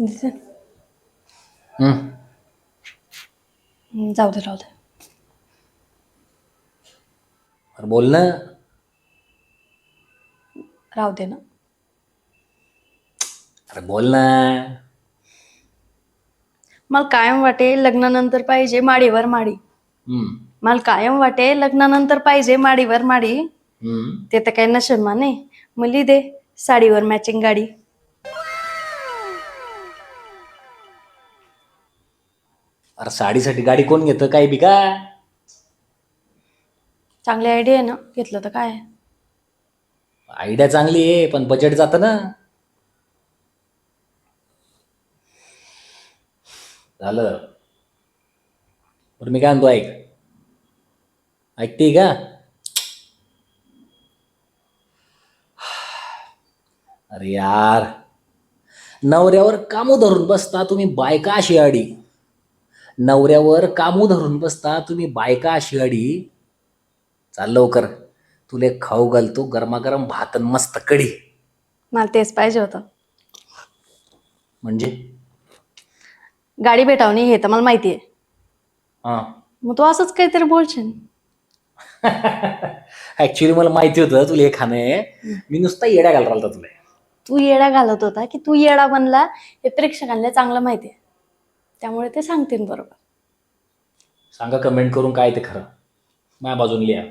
दिसेल. हम्म. जाऊ दे राहू दे. अरे बोल ना. राहू दे ना. अरे बोल ना. मला कायम वाटे लग्नानंतर पाहिजे माडीवर माडी. हम्म. मला कायम वाटे लग्नानंतर पाहिजे माडीवर माडी. हम्म. ते तर काही नशेल माने. मुली दे साडीवर मॅचिंग गाडी. अरे साडीसाठी गाडी कोण घेतं काय बी का? चांगली आयडिया आहे ना, घेतलं तर काय. आयडिया चांगली आहे पण बजेट जातं ना. झालं. बरं मी काय म्हणतो ऐक. ऐकते का? अरे यार, नवऱ्यावर कामू धरून बसता तुम्ही बायका अशी आडी. नवऱ्यावर कामू धरून बसता तुम्ही बायका अशी आडी. चाल लवकर, तुले खाऊ घालतो गरमागरम भात आणि मस्त कढी. मला तेच पाहिजे होतं. म्हणजे गाडी भेटावणी हे तर मला माहिती आहे. हा. मग तू असंच काहीतरी बोलशील. ऍक्च्युली मला माहिती होतं तुला हे खाणं आहे. मी नुसता येड्या घालला होता तुला. तू येडा घालत होता की तू येडा बनला हे प्रेक्षकांना चांगलं माहिती आहे. त्यामुळे ते सांगतील बरोबर. सांगा कमेंट करून काय ते खरं. माझ्या बाजून लिहा.